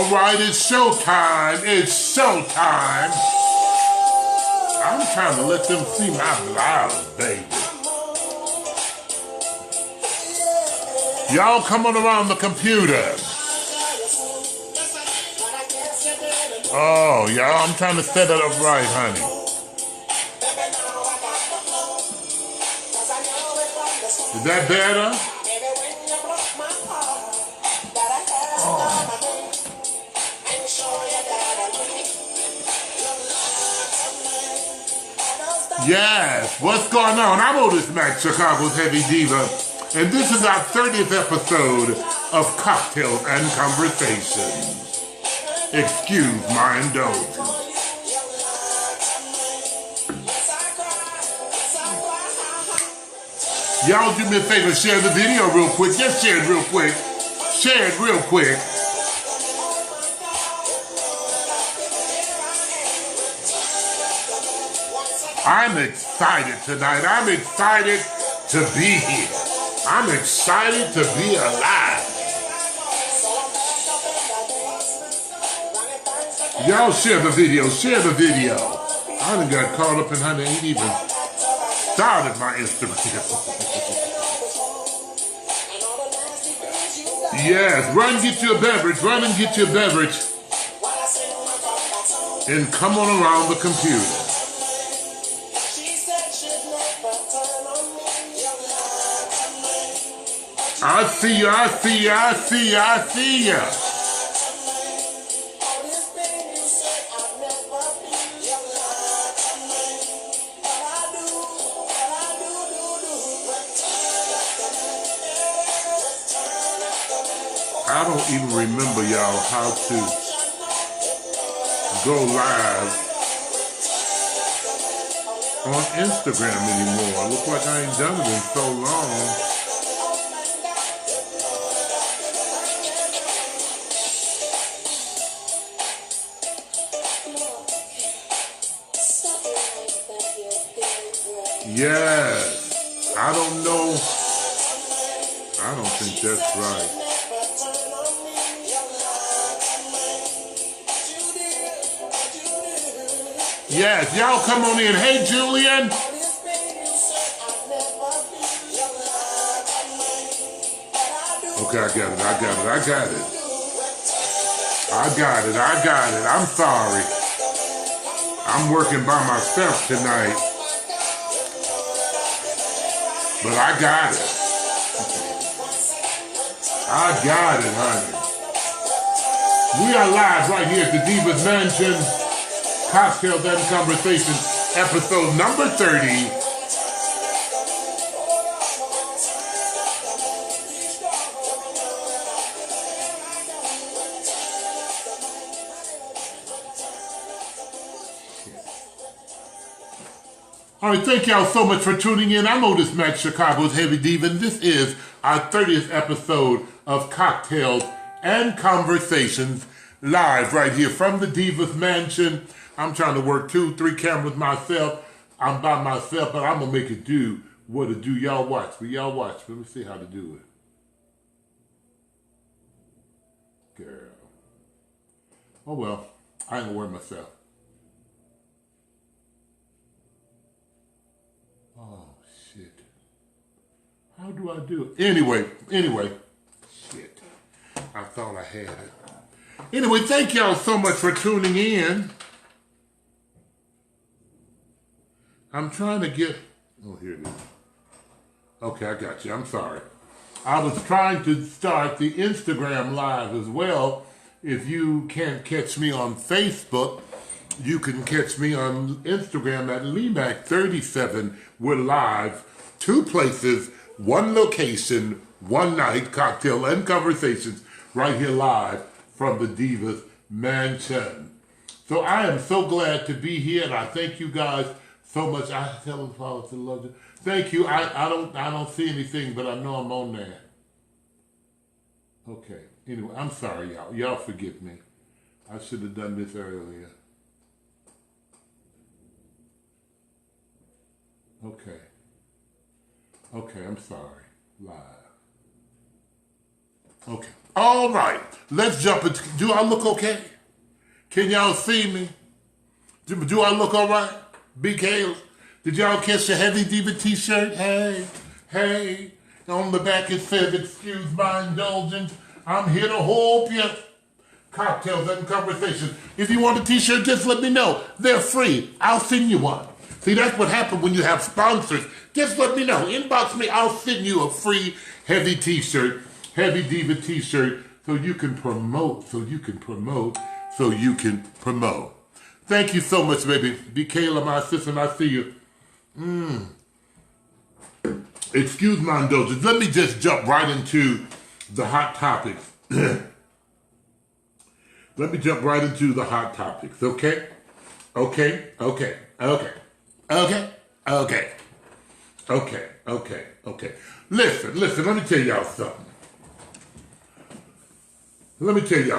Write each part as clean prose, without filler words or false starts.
All right, it's showtime. It's showtime. I'm trying to let them see my blouse, baby. Y'all come on around the computer. Oh, y'all, I'm trying to set it up right, honey. Is that better? Yes, what's going on? I'm Otis Mack, Chicago's Heavy Diva, and this is our 30th episode of Cocktails and Conversations. Excuse my indulgence. Y'all do me a favor, share the video real quick. Just share it real quick. Share it real quick. I'm excited tonight. I'm excited to be here. I'm excited to be alive. Y'all share the video. Share the video. I done got caught up in honey. Ain't even started my Instagram. Yes, run get you a beverage. Run and get you a beverage. And come on around the computer. I see ya, I see ya, I see ya, I see ya. I don't even remember, y'all, how to go live on Instagram anymore. Look like I ain't done it in so long. Yes, I don't know. I don't think that's right. Yes, y'all come on in. Hey, Julian. Okay, I got it. I'm sorry. I'm working by myself tonight. But I got it. I got it, honey. We are live right here at the Divas Mansion. Cocktails and Conversations, episode number 30. All right, thank y'all so much for tuning in. I'm Otis Mack, Chicago's Heavy Diva, and this is our 30th episode of Cocktails and Conversations, live right here from the Divas Mansion. I'm trying to work 2-3 cameras myself. I'm by myself, but I'm going to make it do what it do. Y'all watch me. Y'all watch me. Let me see how to do it. Girl. Oh, well. I ain't going to worry myself. Oh, shit. How do I do it? Anyway. Shit. I thought I had it. Anyway, thank y'all so much for tuning in. I'm trying to get... Oh, here it is. Okay, I got you. I'm sorry. I was trying to start the Instagram live as well. If you can't catch me on Facebook, you can catch me on Instagram at LeeMac37. We're live. 2 places, 1 location, 1 night, cocktail and conversations, right here live from the Divas Mansion. So I am so glad to be here, and I thank you guys so much. I tell them follow to love you. Thank you. I don't see anything, but I know I'm on there. Okay. Anyway, I'm sorry, y'all. Y'all forgive me. I should have done this earlier. Okay. Okay, I'm sorry. Live. Okay. All right, let's jump into, do I look okay? Can y'all see me? Do I look all right? Big Kayla, did y'all catch the Heavy Diva t-shirt? Hey, on the back it says, excuse my indulgence, I'm here to help you. Cocktails and conversation. If you want a t-shirt, just let me know. They're free. I'll send you one. See, that's what happens when you have sponsors. Just let me know. Inbox me. I'll send you a free Heavy t-shirt, Heavy Diva t-shirt, so you can promote, Thank you so much, baby. Be Kayla, my assistant. I see you. Excuse my indulgence. Let me just jump right into the hot topics. Let me jump right into the hot topics, okay? Okay. Listen, let me tell y'all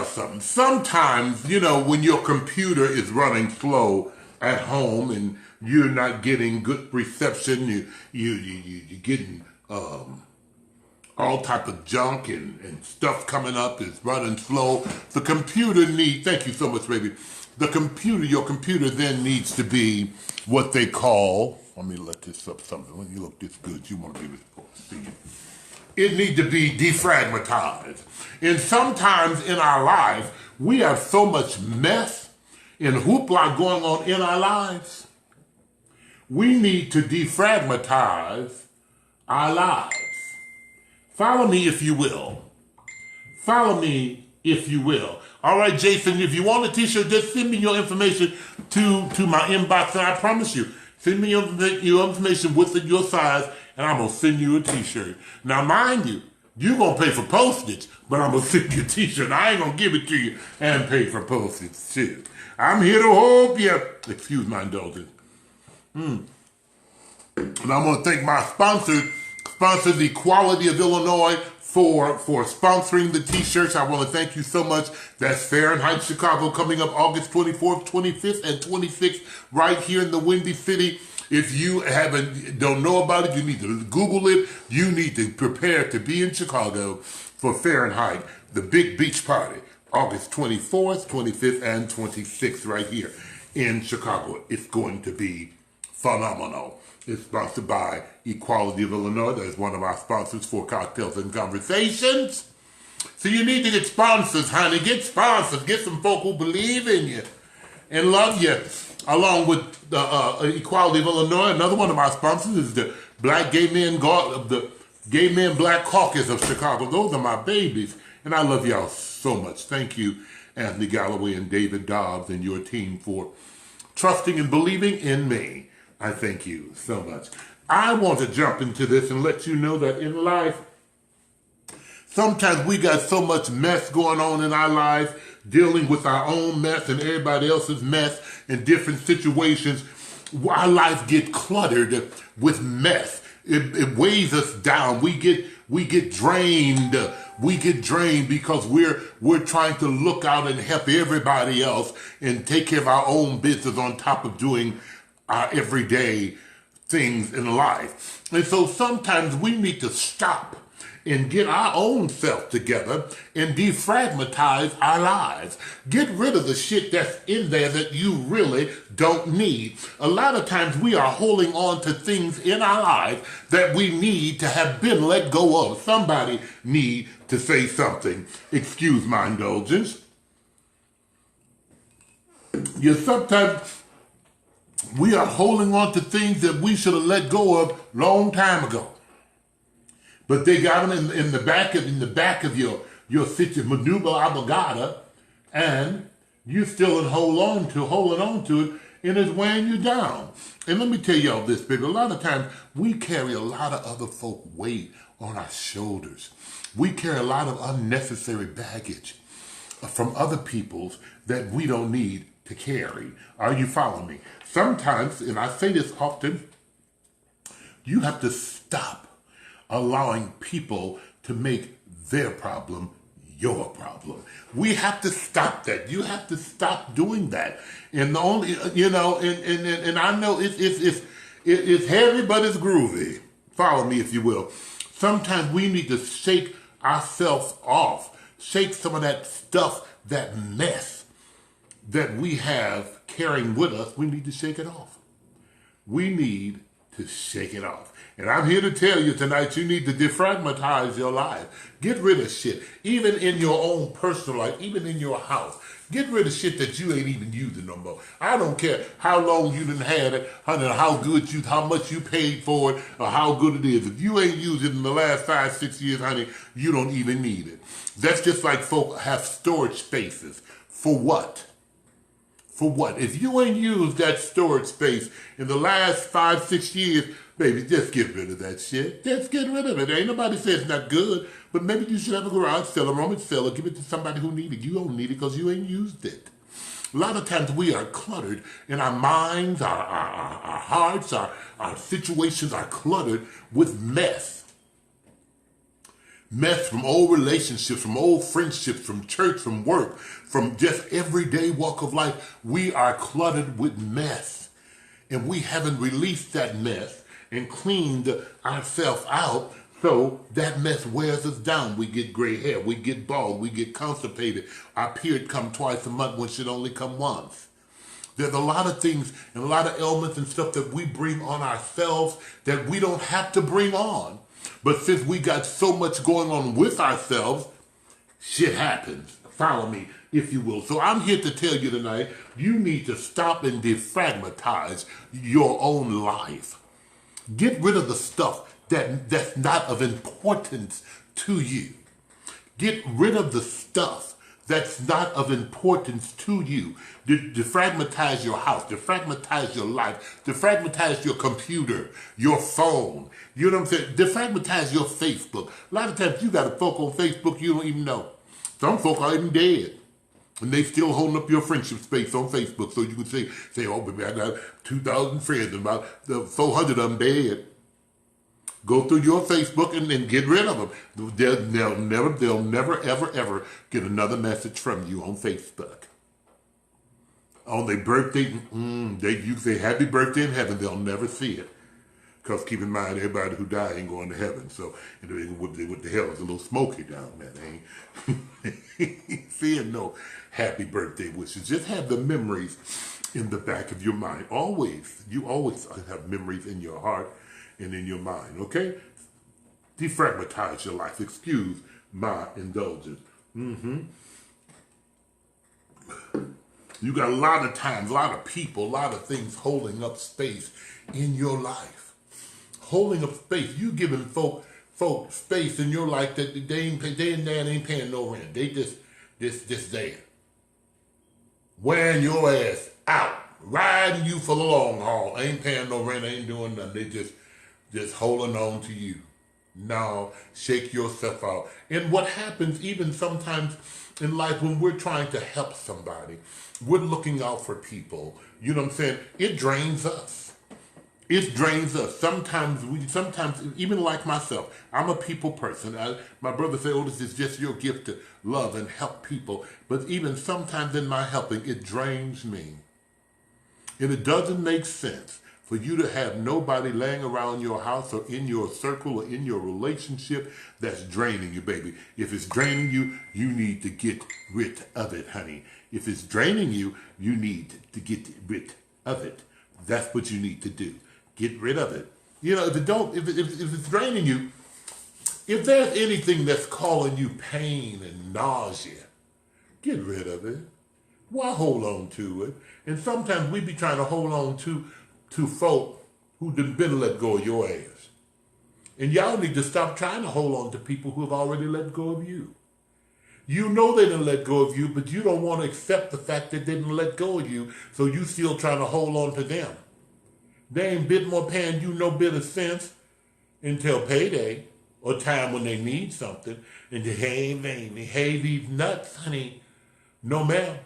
something. Sometimes, when your computer is running slow at home and you're not getting good reception, you're getting all type of junk and stuff coming up, is running slow. The computer thank you so much, baby. Your computer then needs to be what they call, let me let this up something. When you look this good, you want to be able to see it. It needs to be defragmentized. And sometimes in our lives, we have so much mess and hoopla going on in our lives. We need to defragmentize our lives. Follow me if you will. All right, Jason, if you want a t-shirt, just send me your information to my inbox, and I promise you, send me your information with your size, and I'm going to send you a t-shirt. Now, mind you, you're going to pay for postage, but I'm going to send you a t-shirt. I ain't going to give it to you and pay for postage, too. I'm here to help you. Excuse my indulgence. And I'm going to thank my sponsor, the Equality of Illinois, for sponsoring the t-shirts. I want to thank you so much. That's Fahrenheit Chicago, coming up August 24th, 25th, and 26th, right here in the Windy City. If you don't know about it, you need to Google it. You need to prepare to be in Chicago for Fahrenheit, the big beach party, August 24th, 25th, and 26th, right here in Chicago. It's going to be phenomenal. It's sponsored by Equality of Illinois. That is one of our sponsors for Cocktails and Conversations. So you need to get sponsors, honey. Get sponsors. Get some folk who believe in you and love you. Along with the Equality of Illinois, another one of our sponsors is the Gay Men Black Caucus of Chicago. Those are my babies, and I love y'all so much. Thank you, Anthony Galloway and David Dobbs and your team, for trusting and believing in me. I thank you so much. I want to jump into this and let you know that in life, sometimes we got so much mess going on in our lives, dealing with our own mess and everybody else's mess in different situations. Our life get cluttered with mess. It weighs us down. We get drained. We get drained because we're trying to look out and help everybody else and take care of our own business on top of doing our everyday things in life. And so sometimes we need to stop and get our own self together and defragmentize our lives. Get rid of the shit that's in there that you really don't need. A lot of times we are holding on to things in our lives that we need to have been let go of. Somebody need to say something. Excuse my indulgence. We are holding on to things that we should have let go of long time ago. But they got them in the back of your manubra oblongata, and you still holding on to it, and it's weighing you down. And let me tell y'all this, baby. A lot of times we carry a lot of other folk weight on our shoulders. We carry a lot of unnecessary baggage from other people's that we don't need to carry. Are you following me? Sometimes, and I say this often, you have to stop allowing people to make their problem your problem. We have to stop that. You have to stop doing that. And the only, and I know it's heavy, but it's groovy. Follow me if you will. Sometimes we need to shake ourselves off shake some of that stuff, that mess that we have carrying with us. We need to shake it off. We need to shake it off. And I'm here to tell you tonight, you need to defragmentize your life. Get rid of shit, even in your own personal life, even in your house. Get rid of shit that you ain't even using no more. I don't care how long you done had it, honey, how much you paid for it, or how good it is. If you ain't used it in the last 5, 6 years, honey, you don't even need it. That's just like folk have storage spaces. For what? For what? If you ain't used that storage space in the last 5, 6 years, baby, just get rid of that shit. Just get rid of it. Ain't nobody says it's not good, but maybe you should have a garage sale, a rummage sale, or give it to somebody who needs it. You don't need it because you ain't used it. A lot of times we are cluttered in our minds, our hearts, our situations are cluttered with mess. Mess from old relationships, from old friendships, from church, from work, from just everyday walk of life. We are cluttered with mess. And we haven't released that mess and cleaned ourselves out, so that mess wears us down. We get gray hair, we get bald, we get constipated. Our period come twice a month when it should only come once. There's a lot of things and a lot of ailments and stuff that we bring on ourselves that we don't have to bring on. But since we got so much going on with ourselves, shit happens. Follow me, if you will. So I'm here to tell you tonight, you need to stop and defragmentize your own life. Get rid of the stuff that's not of importance to you. Get rid of the stuff that's not of importance to you. Defragmentize your house, defragmentize your life, defragmentize your computer, your phone. You know what I'm saying? Defragmentize your Facebook. A lot of times you got a folk on Facebook you don't even know. Some folk are even dead. And they still holding up your friendship space on Facebook so you can say, oh, baby, I got 2,000 friends and about 400 of them dead. Go through your Facebook and then get rid of them. They'll never, ever, ever get another message from you on Facebook. On their birthday, you say happy birthday in heaven, they'll never see it. Because keep in mind, everybody who died ain't going to heaven. So what the hell is a little smoky down there? Ain't seeing no happy birthday wishes. Just have the memories in the back of your mind. You always have memories in your heart and in your mind, okay? Defragmentize your life. Excuse my indulgence. You got a lot of times, a lot of people, a lot of things holding up space in your life. Holding up space. You giving folk space in your life that they ain't paying no rent. They just there. Wearing your ass out. Riding you for the long haul. Ain't paying no rent, ain't doing nothing. They just holding on to you. No, shake yourself out. And what happens even sometimes in life when we're trying to help somebody, we're looking out for people. You know what I'm saying? It drains us. It drains us. Sometimes, even like myself, I'm a people person. My brother said, oh, this is just your gift to love and help people. But even sometimes in my helping, it drains me. And it doesn't make sense for you to have nobody laying around your house or in your circle or in your relationship that's draining you, baby. If it's draining you, you need to get rid of it, honey. If it's draining you, you need to get rid of it. That's what you need to do. Get rid of it. You know, if it's draining you, if there's anything that's causing you pain and nausea, get rid of it. Why hold on to it? And sometimes we be trying to hold on to folk who done been let go of your ass. And y'all need to stop trying to hold on to people who have already let go of you. You know they didn't let go of you, but you don't want to accept the fact that they didn't let go of you, so you still trying to hold on to them. They ain't bit more paying you no bit of sense until payday or time when they need something. And they, hey, baby, hey, these nuts, honey. No, ma'am.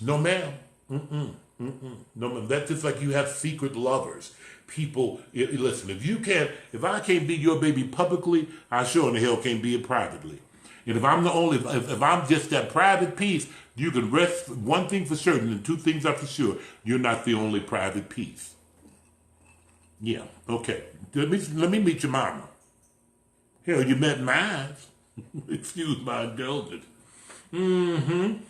No, ma'am. No, ma'am. That's just like you have secret lovers. People, listen, if I can't be your baby publicly, I sure in the hell can't be it privately. And if I'm just that private piece, you can rest one thing for certain and two things are for sure. You're not the only private piece. Yeah, okay. Let me meet your mama. Hell, you met mine. Excuse my indulgence. Mm-hmm.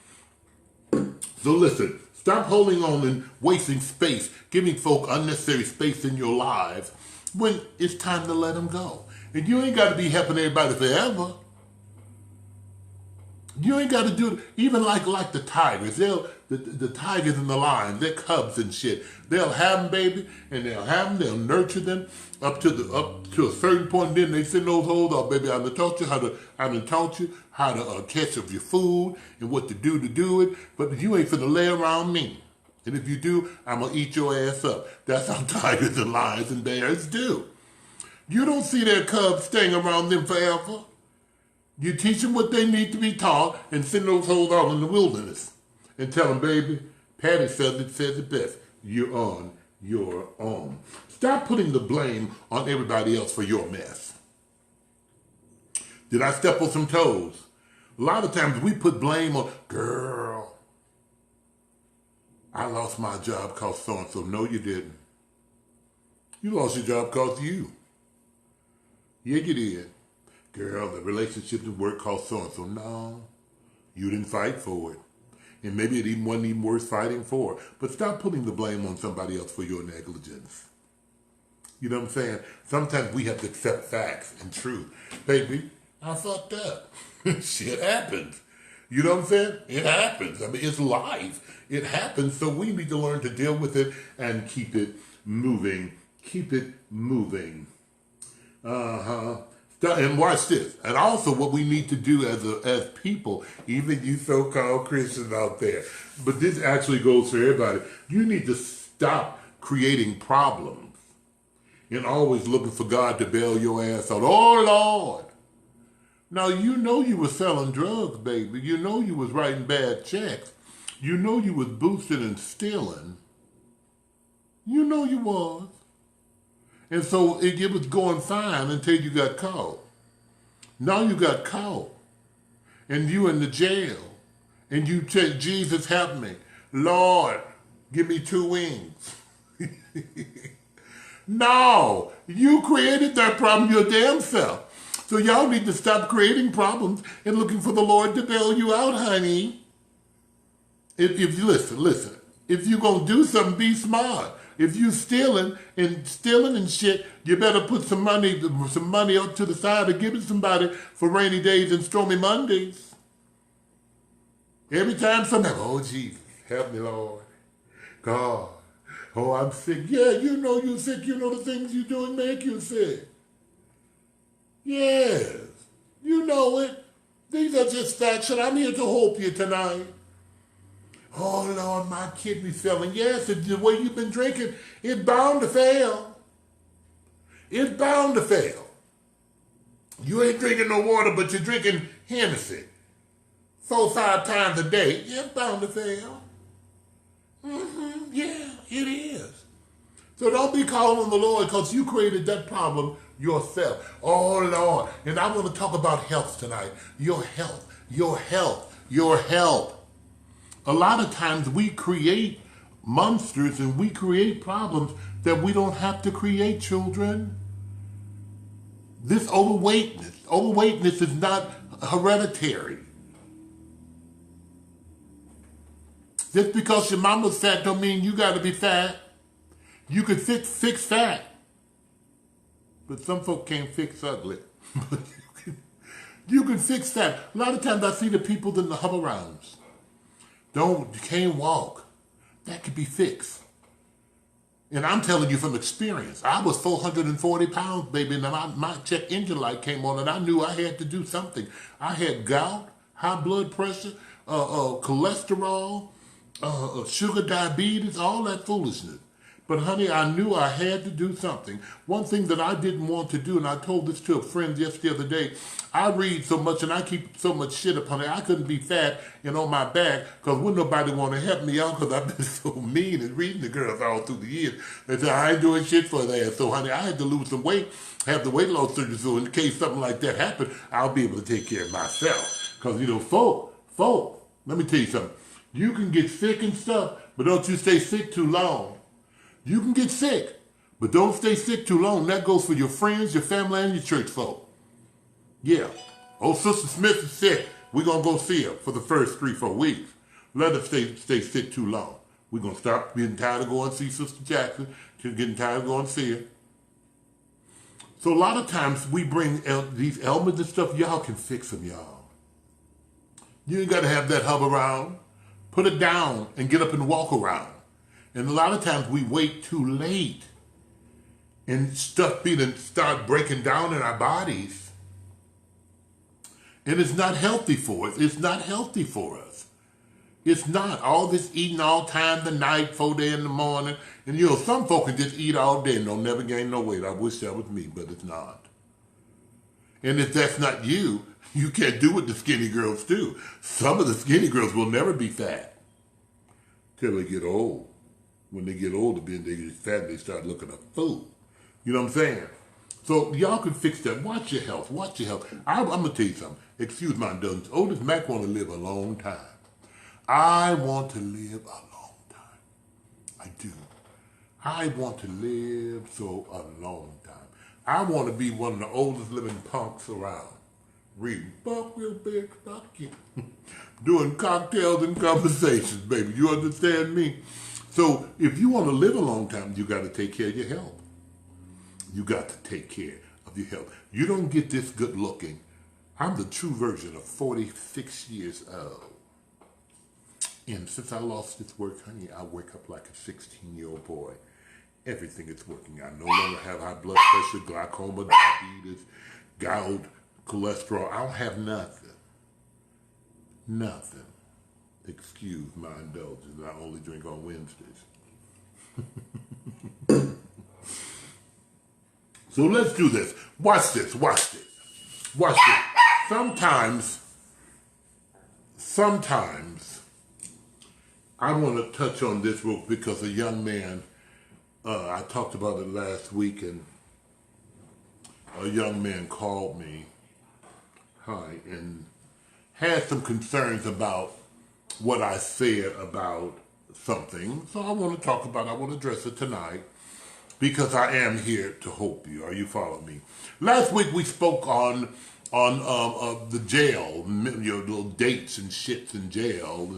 So listen, stop holding on and wasting space, giving folk unnecessary space in your lives when it's time to let them go. And you ain't got to be helping everybody forever. You ain't got to do it. Even like the tigers. The tigers and the lions, they're cubs and shit. They'll have them, baby, and they'll have them. They'll nurture them up to a certain point. Then they send those hoes off, baby. I've taught you how to catch up your food and what to do it. But you ain't finna lay around me. And if you do, I'm gonna eat your ass up. That's how tigers and lions and bears do. You don't see their cubs staying around them forever. You teach them what they need to be taught and send those hoes out in the wilderness and tell them, baby, Patty says it best. You're on your own. Stop putting the blame on everybody else for your mess. Did I step on some toes? A lot of times we put blame on, girl, I lost my job because so-and-so. No, you didn't. You lost your job because you. Yeah, you did. Girl, the relationship at work cost so-and-so. No, you didn't fight for it. And maybe it wasn't even worth fighting for. But stop putting the blame on somebody else for your negligence. You know what I'm saying? Sometimes we have to accept facts and truth. Baby, I fucked up. Shit happens. You know what I'm saying? It happens. I mean, it's life. It happens. So we need to learn to deal with it and keep it moving. Keep it moving. And watch this. And also what we need to do as people, even you so-called Christians out there, but this actually goes for everybody. You need to stop creating problems and always looking for God to bail your ass out. Oh, Lord. Now, you know you were selling drugs, baby. You know you was writing bad checks. You know you was boosting and stealing. You know you was. And so it was going fine until you got caught. Now you got caught. And you in the jail. And you say, Jesus, help me. Lord, give me 2 wings. No, you created that problem your damn self. So y'all need to stop creating problems and looking for the Lord to bail you out, honey. If you listen. If you're going to do something, be smart. If you stealing and shit, you better put some money up to the side or give it somebody for rainy days and stormy Mondays. Every time somebody, oh Jesus, help me, Lord. God, oh, I'm sick. Yeah, you know you're sick. You know the things you're doing make you sick. Yes, you know it. These are just facts, and I'm here to help you tonight. Oh, Lord, my kidney's failing. Yes, the way you've been drinking, it's bound to fail. It's bound to fail. You ain't drinking no water, but you're drinking Hennessy 4-5 times a day. It's bound to fail. Yeah, it is. So don't be calling on the Lord because you created that problem yourself. Oh, Lord. And I want to talk about health tonight. Your health, your health, your health. A lot of times we create monsters and we create problems that we don't have to create, children. This overweightness is not hereditary. Just because your mama's fat don't mean you got to be fat. You can fix fat. But some folk can't fix ugly. You can fix that. A lot of times I see the people in the hover rounds. You can't walk. That could be fixed. And I'm telling you from experience. I was 440 pounds, baby, and my check engine light came on, and I knew I had to do something. I had gout, high blood pressure, cholesterol, sugar diabetes, all that foolishness. But honey, I knew I had to do something. One thing that I didn't want to do, and I told this to a friend just the other day, I read so much and I keep so much shit up, honey. I couldn't be fat and on my back because wouldn't nobody want to help me out because I've been so mean and reading the girls all through the years. They said, I ain't doing shit for that. So honey, I had to lose some weight, have the weight loss surgery, so in case something like that happened, I'll be able to take care of myself. Because, you know, folk, let me tell you something. You can get sick and stuff, but don't you stay sick too long. You can get sick, but don't stay sick too long. That goes for your friends, your family, and your church folk. Yeah. Oh, Sister Smith is sick. We're going to go see her for the first 3-4 weeks. Let her stay sick too long. We're going to stop getting tired of going to see Sister Jackson, getting tired of going to see her. So a lot of times we bring these ailments and stuff, y'all can fix them, y'all. You ain't got to have that hub around. Put it down and get up and walk around. And a lot of times we wait too late and stuff start breaking down in our bodies. And it's not healthy for us. It's not healthy for us. It's not. All this eating all time, the night, 4 days in the morning. And you know, some folk can just eat all day and they'll never gain no weight. I wish that was me, but it's not. And if that's not you, you can't do what the skinny girls do. Some of the skinny girls will never be fat till they get old. When they get older, then they get fat and they start looking a fool. You know what I'm saying? So y'all can fix that. Watch your health. Watch your health. I'm going to tell you something. Excuse my indulgence. Otis Mack want to live a long time. I want to live a long time. I do. I want to live so a long time. I want to be one of the oldest living punks around. Reading Buck Real Big Stocky. Doing cocktails and conversations, baby. You understand me? So if you want to live a long time, you got to take care of your health. You got to take care of your health. You don't get this good looking. I'm the true version of 46 years old. And since I lost this work, honey, I wake up like a 16-year-old boy. Everything is working. I no longer have high blood pressure, glaucoma, diabetes, gout, cholesterol. I don't have nothing. Nothing. Excuse my indulgence. I only drink on Wednesdays. So let's do this. Watch this. Watch this. Watch this. Sometimes, I want to touch on this real because a young man, I talked about it last week, and a young man called me, and had some concerns about what I said about something. So I want to talk about it. I want to address it tonight because I am here to help you. Are you following me? Last week we spoke on the jail, little dates and shits in jail,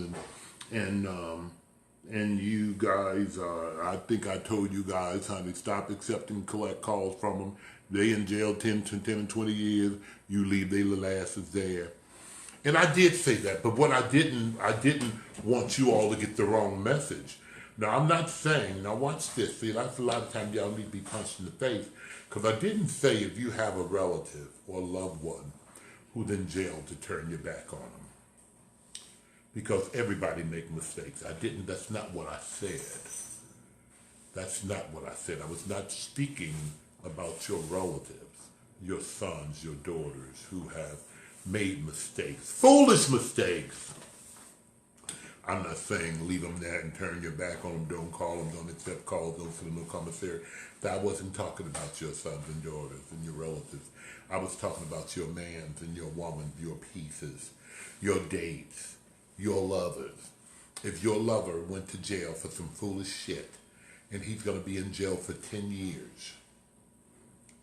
and you guys, I think I told you guys, honey, stop accepting collect calls from them. They in jail 10 and 20 years. You leave their little asses there. And I did say that, but what I didn't want you all to get the wrong message. Now, I'm not saying, now watch this. See, that's a lot of times y'all need to be punched in the face, because I didn't say if you have a relative or loved one who's in jail to turn your back on them. Because everybody make mistakes. That's not what I said. That's not what I said. I was not speaking about your relatives, your sons, your daughters who have made mistakes, foolish mistakes. I'm not saying leave them there and turn your back on them, don't call them, don't accept calls, don't send them no commissary. I wasn't talking about your sons and daughters and your relatives. I was talking about your mans and your women, your pieces, your dates, your lovers. If your lover went to jail for some foolish shit and he's going to be in jail for 10 years,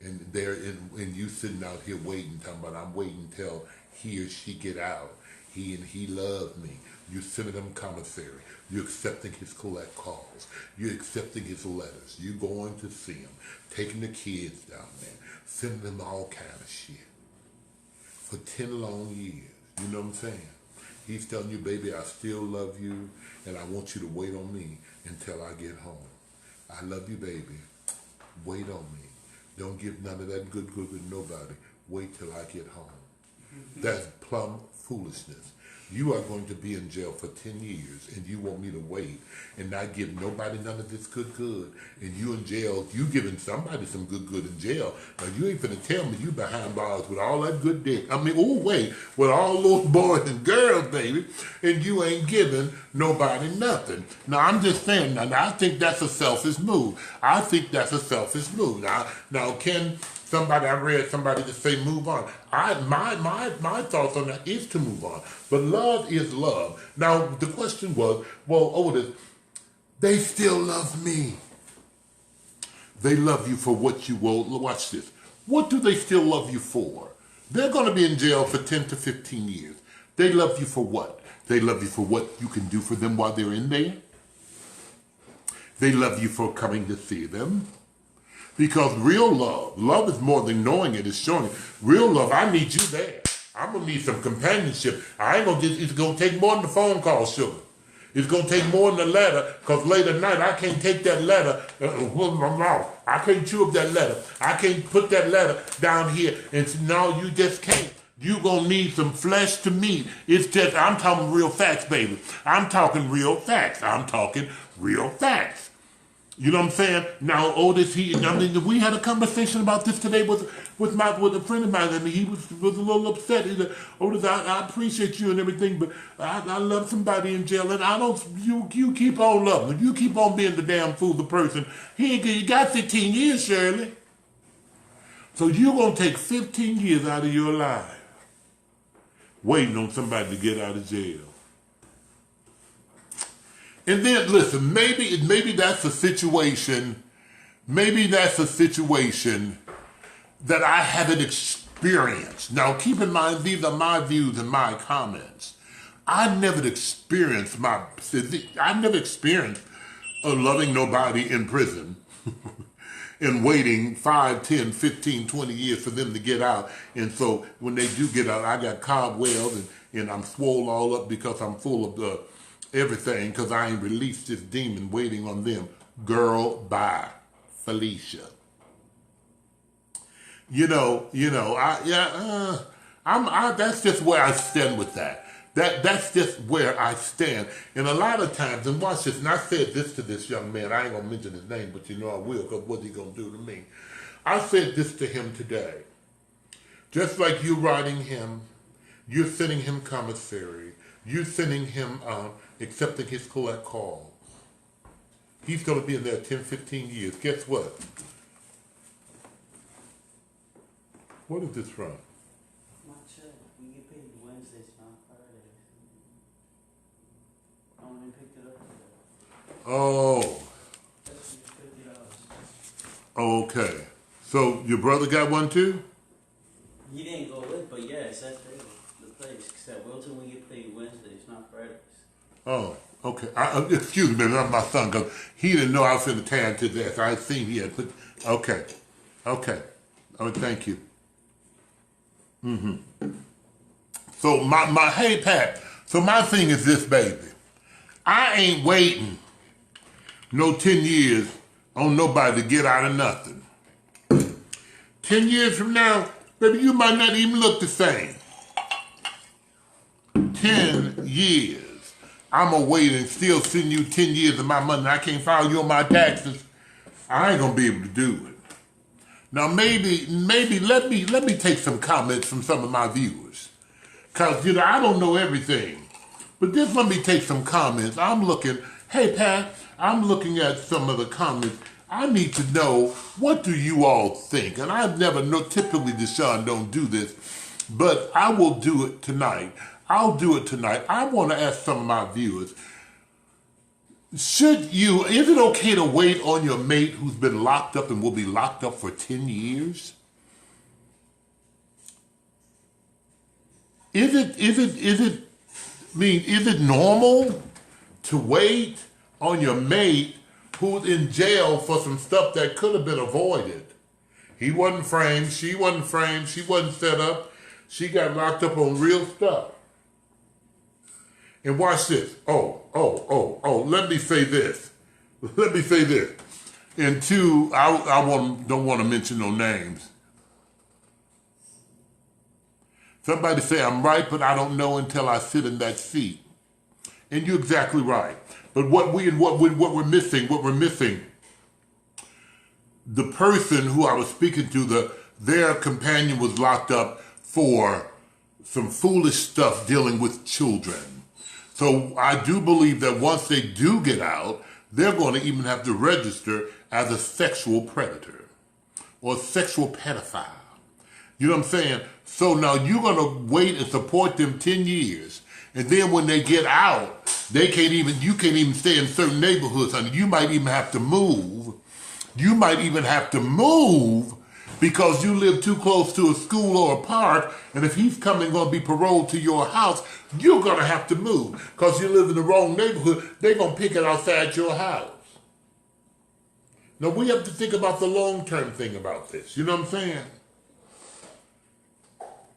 and you sitting out here waiting, talking about I'm waiting till he or she get out. He loved me. You're sending him commissary. You're accepting his collect calls. You're accepting his letters. You're going to see him, taking the kids down there, sending them all kind of shit for 10 long years. You know what I'm saying? He's telling you, baby, I still love you, and I want you to wait on me until I get home. I love you, baby. Wait on me. Don't give none of that good to nobody. Wait till I get home. That's plumb foolishness. You are going to be in jail for 10 years, and you want me to wait and not give nobody none of this good, and you in jail, you giving somebody some good in jail. Now, you ain't finna tell me you behind bars with all that good dick. I mean, with all those boys and girls, baby, and you ain't giving nobody nothing. Now, I'm just saying, now I think that's a selfish move. Now, can somebody, I read somebody to say move on. My thoughts on that is to move on. But love is love. Now, the question was, well, Otis, they still love me. They love you for what you will. Watch this. What do they still love you for? They're going to be in jail for 10 to 15 years. They love you for what? They love you for what you can do for them while they're in there. They love you for coming to see them. Because real love is more than knowing it, it's showing it. Real love, I need you there. I'm going to need some companionship. I ain't going to it's going to take more than the phone call, sugar. It's going to take more than the letter, because late at night, I can't take that letter with my mouth. I can't chew up that letter. I can't put that letter down here. And no, you just can't. You're going to need some flesh to meat. It's just, I'm talking real facts, baby. I'm talking real facts. I'm talking real facts. You know what I'm saying? Now, Otis, we had a conversation about this today with a friend of mine, and he was a little upset. He said, Otis, I appreciate you and everything, but I love somebody in jail, and I don't. You keep on loving him. You keep on being the damn fool, the person. You got 15 years, Shirley. So you're gonna take 15 years out of your life waiting on somebody to get out of jail. And then, listen, maybe that's a situation, that I haven't experienced. Now, keep in mind, these are my views and my comments. I've never experienced loving nobody in prison and waiting 5, 10, 15, 20 years for them to get out. And so when they do get out, I got cobwebs and I'm swole all up because I'm full of everything, because I ain't released this demon waiting on them. Girl, bye, Felicia. That's just where I stand with that. That's just where I stand. And a lot of times, and watch this, and I said this to this young man, I ain't gonna mention his name, but you know I will, because what's he gonna do to me? I said this to him today. Just like you writing him, you're sending him commissary, you're sending him accepting his collect call. He's going to be in there 10, 15 years. Guess what? What is this from? My check. We get paid Wednesdays, not Fridays. I went and picked it up today. Oh. That's $50. Okay. So your brother got one too? He didn't go with, but yeah, it's at the place. Except Wilton, we get paid Wednesdays, not Fridays. Oh, okay. Excuse me, not my son, because he didn't know I was in the tan to this. I seen he had put. Okay. Oh, thank you. So hey Pat. So my thing is this, baby. I ain't waiting no 10 years on nobody to get out of nothing. 10 years from now, baby, you might not even look the same. 10 years. I'm going to wait and still send you 10 years of my money. I can't file you on my taxes. I ain't going to be able to do it. Now, maybe let me take some comments from some of my viewers. Because, I don't know everything. But just let me take some comments. Hey, Pat, I'm looking at some of the comments. I need to know, what do you all think? And I've never typically Deshaun don't do this, but I will do it tonight. I'll do it tonight. I want to ask some of my viewers, is it okay to wait on your mate who's been locked up and will be locked up for 10 years? Is it normal to wait on your mate who's in jail for some stuff that could have been avoided? He wasn't framed, she wasn't set up, she got locked up on real stuff. And watch this. Let me say this. And two, I don't want to mention no names. Somebody say I'm right, but I don't know until I sit in that seat. And you're exactly right. But what we're missing, the person who I was speaking to, their companion was locked up for some foolish stuff dealing with children. So I do believe that once they do get out, they're going to even have to register as a sexual predator or sexual pedophile. You know what I'm saying? So now you're going to wait and support them 10 years. And then when they get out, you can't even stay in certain neighborhoods, honey. You might even have to move. because you live too close to a school or a park, and if he's coming going to be paroled to your house, you're going to have to move because you live in the wrong neighborhood. They're going to pick it outside your house. Now, we have to think about the long-term thing about this. You know what I'm saying?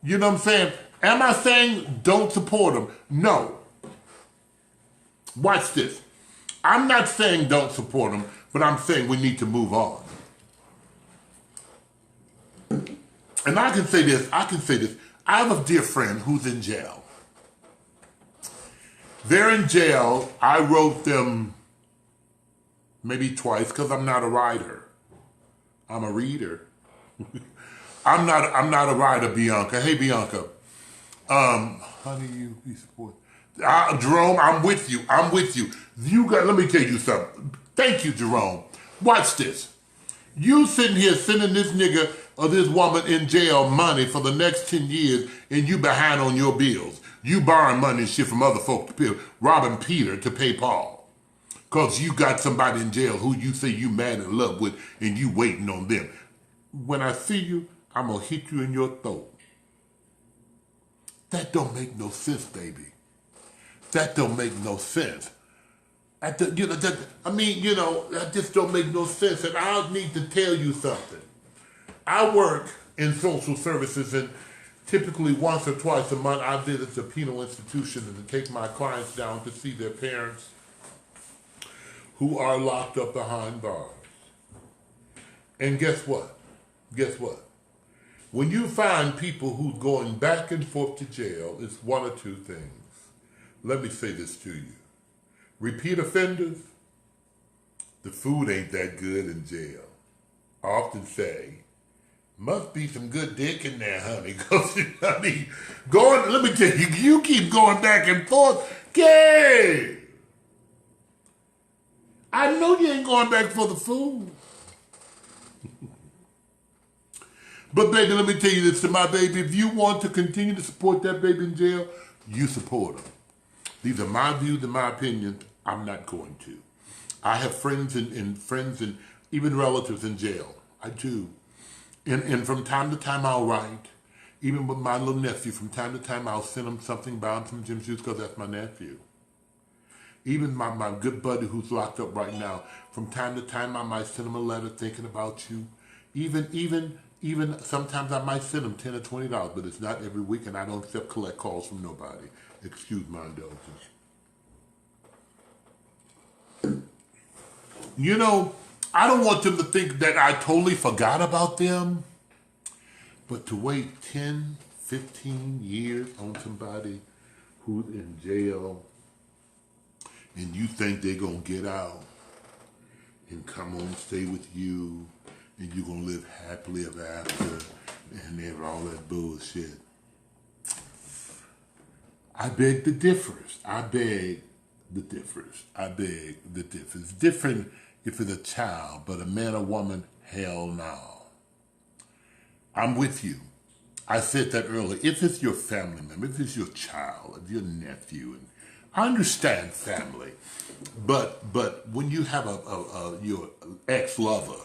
You know what I'm saying? Am I saying don't support them? No. Watch this. I'm not saying don't support them, but I'm saying we need to move on. And I can say this. I have a dear friend who's in jail. They're in jail. I wrote them maybe twice because I'm not a writer. I'm a reader. I'm not a writer, Bianca. Hey, Bianca. How do you support? Jerome, I'm with you. Let me tell you something. Thank you, Jerome. Watch this. You sitting here sending this nigga or this woman in jail money for the next 10 years and you behind on your bills. You borrowing money and shit from other folk to pay, robbing Peter to pay Paul. Because you got somebody in jail who you say you mad in love with and you waiting on them. When I see you, I'm going to hit you in your throat. That don't make no sense, baby. That don't make no sense. That just don't make no sense. And I need to tell you something. I work in social services, and typically once or twice a month I visit the penal institution and to take my clients down to see their parents who are locked up behind bars. And guess what? When you find people who's going back and forth to jail, it's one or two things. Let me say this to you. Repeat offenders, the food ain't that good in jail. I often say, must be some good dick in there, honey. Because, let me tell you, you keep going back and forth. Gay! I know you ain't going back for the food. But baby, let me tell you this to my baby. If you want to continue to support that baby in jail, you support him. These are my views and my opinions. I'm not going to. I have friends and even relatives in jail. I do. And from time to time I'll write. Even with my little nephew, from time to time I'll send him something, buy him some gym shoes because that's my nephew. Even my good buddy who's locked up right now, from time to time I might send him a letter thinking about you. Even sometimes I might send him $10 or $20, but it's not every week, and I don't accept collect calls from nobody. Excuse my indulgence. You know, I don't want them to think that I totally forgot about them, but to wait 10, 15 years on somebody who's in jail and you think they're going to get out and come on and stay with you and you're going to live happily ever after and all that bullshit. I beg the difference. It's different if it's a child, but a man or woman, hell no. I'm with you. I said that earlier. If it's your family member, if it's your child, if your nephew, and I understand family, but when you have your ex-lover,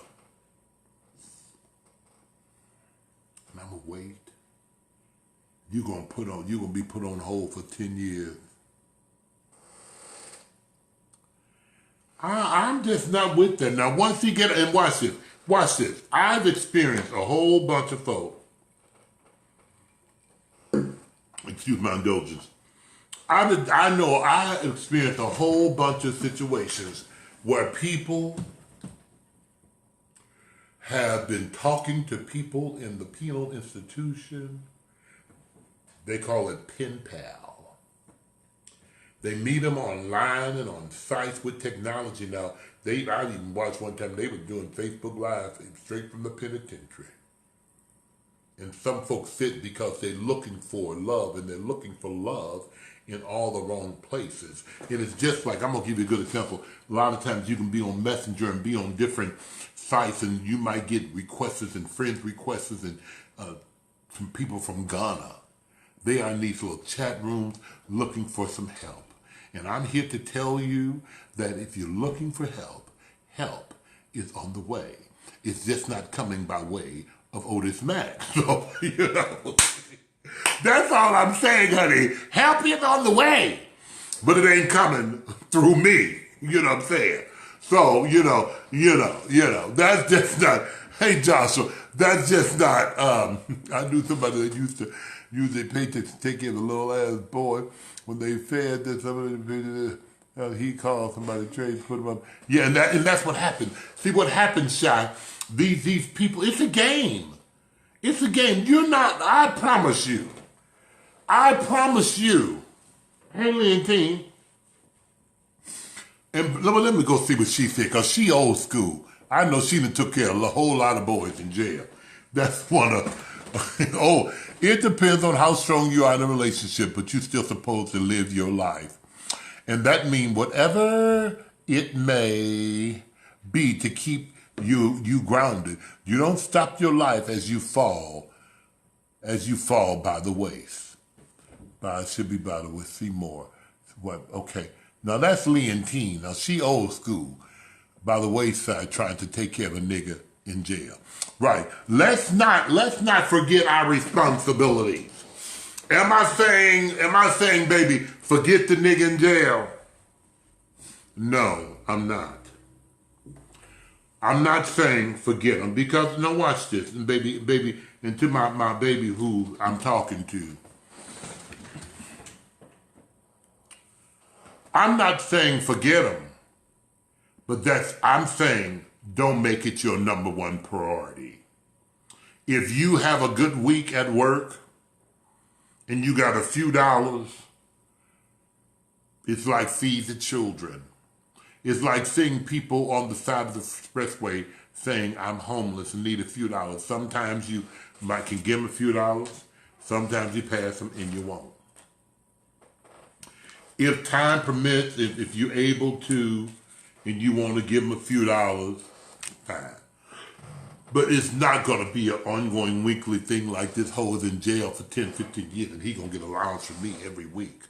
and I'm gonna wait, you're gonna be put on hold for 10 years. I'm just not with that. Now, once you get, and watch this. I've experienced a whole bunch of folks. Excuse my indulgence. I know I experienced a whole bunch of situations where people have been talking to people in the penal institution. They call it pen pal. They meet them online and on sites with technology now. I even watched one time they were doing Facebook Live straight from the penitentiary. And some folks sit because they're looking for love, and they're looking for love in all the wrong places. It is just like, I'm going to give you a good example. A lot of times you can be on Messenger and be on different sites, and you might get requests and friends requests and from people from Ghana. They are in these little chat rooms looking for some help. And I'm here to tell you that if you're looking for help, help is on the way. It's just not coming by way of Otis Max. So, that's all I'm saying, honey. Help is on the way. But it ain't coming through me. You know what I'm saying? So, that's just not, hey Joshua, that's just not, I knew somebody that used to use their paychecks to take care of a little ass boy when they fed that somebody, he called somebody, trade, put him up. Yeah, and that's what happened. See what happens, Shy, these people, it's a game. It's a game. You're not, I promise you, hey, Leontine, and let me go see what she said, because she old school. I know she done took care of a whole lot of boys in jail. That's one of, it depends on how strong you are in a relationship, but you're still supposed to live your life. And that means whatever it may be to keep you grounded. You don't stop your life as you fall by the waist. It should be by the waist. See more. What? Okay. Now that's Leontine. Now she old school, by the wayside, trying to take care of a nigga in jail. Right. Let's not forget our responsibilities. Am I saying, baby, forget the nigga in jail? No, I'm not. I'm not saying forget him, because now watch this, and baby, and to my baby who I'm talking to. I'm not saying forget him, but I'm saying don't make it your number one priority. If you have a good week at work and you got a few dollars, it's like feed the children. It's like seeing people on the side of the expressway saying, I'm homeless and need a few dollars. Sometimes you can give them a few dollars. Sometimes you pass them and you won't. If time permits, if you're able to, and you want to give them a few dollars, fine. But it's not going to be an ongoing weekly thing like this hoe is in jail for 10, 15 years and he going to get allowance from me every week.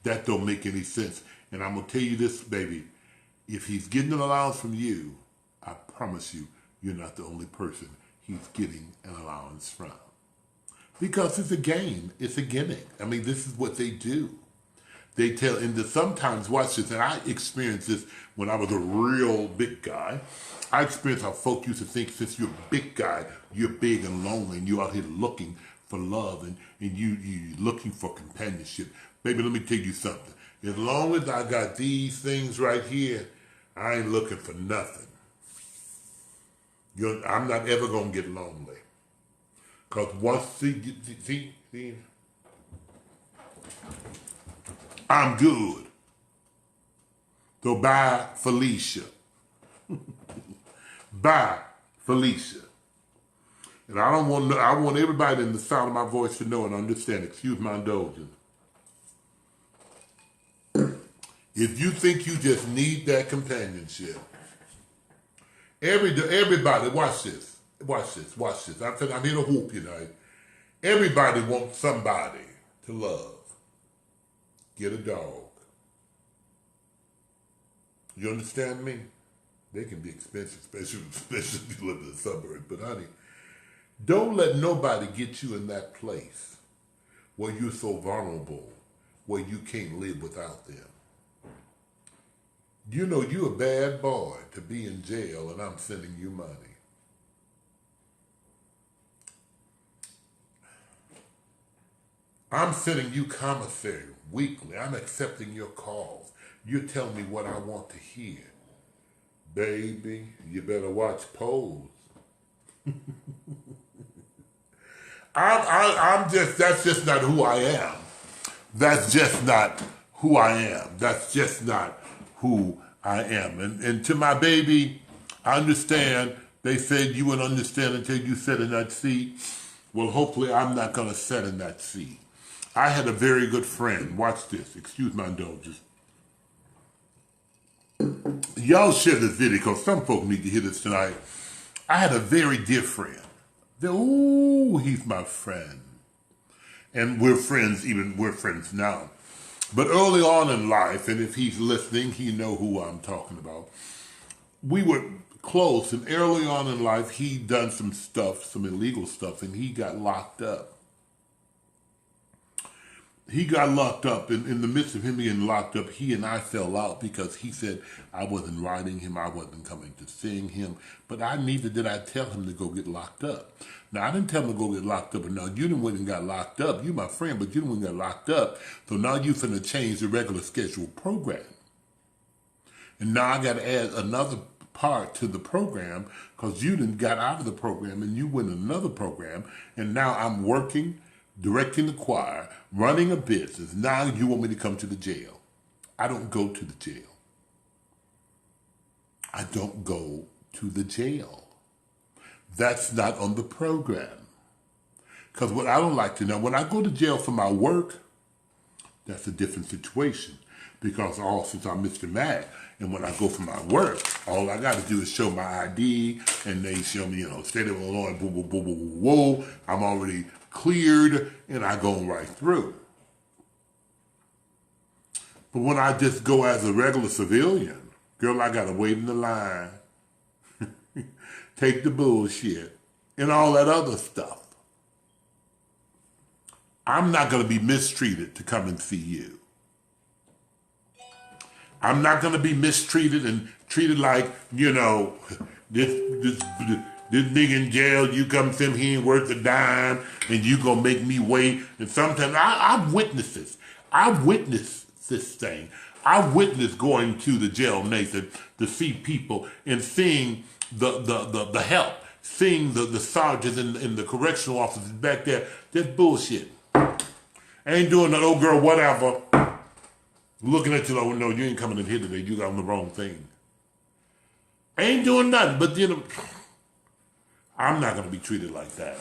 That don't make any sense. And I'm going to tell you this, baby. If he's getting an allowance from you, I promise you, you're not the only person he's getting an allowance from. Because it's a game. It's a gimmick. I mean, this is what they do. They tell, and sometimes, watch this, and I experienced this when I was a real big guy. I experienced how folk used to think since you're a big guy, you're big and lonely, and you're out here looking for love, and you're looking for companionship. Baby, let me tell you something. As long as I got these things right here, I ain't looking for nothing. I'm not ever going to get lonely. Because once, see, I'm good. So bye, Felicia. Bye, Felicia. And I want everybody in the sound of my voice to know and understand, excuse my indulgence. If you think you just need that companionship, everybody, watch this. Watch this. I'm here to whoop you tonight. Everybody wants somebody to love. Get a dog. You understand me? They can be expensive, especially if you live in the suburbs. But honey, don't let nobody get you in that place where you're so vulnerable, where you can't live without them. You know you're a bad boy to be in jail and I'm sending you money. I'm sending you commissary weekly. I'm accepting your calls. You're telling me what I want to hear. Baby, you better watch Pose. That's just not who I am. That's just not who I am. That's just not who I am. And to my baby, I understand. They said you would understand until you sat in that seat. Well, hopefully I'm not going to sit in that seat. I had a very good friend. Watch this. Excuse my indulgence. Y'all share this video because some folk need to hear this tonight. I had a very dear friend. Ooh, he's my friend. And we're friends now. But early on in life, and if he's listening, he know who I'm talking about. We were close, and early on in life, he done some stuff, some illegal stuff, and he got locked up. He got locked up. In the midst of him getting locked up, he and I fell out because he said I wasn't writing him, I wasn't coming to sing him, but neither did I tell him to go get locked up. Now, I didn't tell him to go get locked up, but now you done went and got locked up. You my friend, but you done went and got locked up, so now you finna change the regular scheduled program. And now I got to add another part to the program because you done got out of the program and you went in another program, and now I'm working, directing the choir, running a business. Now you want me to come to the jail. I don't go to the jail. I don't go to the jail. That's not on the program. Because what I don't like to know, when I go to jail for my work, that's a different situation. Because since I'm Mr. Mac, and when I go for my work, all I got to do is show my ID, and they show me, state of Illinois, boo, boo, boo, boo, boo, whoa. I'm already cleared, and I go right through. But when I just go as a regular civilian, girl, I got to wait in the line, take the bullshit, and all that other stuff. I'm not going to be mistreated to come and see you. I'm not going to be mistreated and treated like, this nigga in jail, you come see him, he ain't worth a dime, and you going to make me wait. And sometimes I've witnessed this. I've witnessed this thing. I witnessed going to the jail, Nathan, to see people and seeing the help, seeing the sergeants and the correctional officers back there. That's bullshit. I ain't doing that, old girl, whatever. Looking at you like, no, you ain't coming in here today. You got on the wrong thing. I ain't doing nothing, but I'm not going to be treated like that.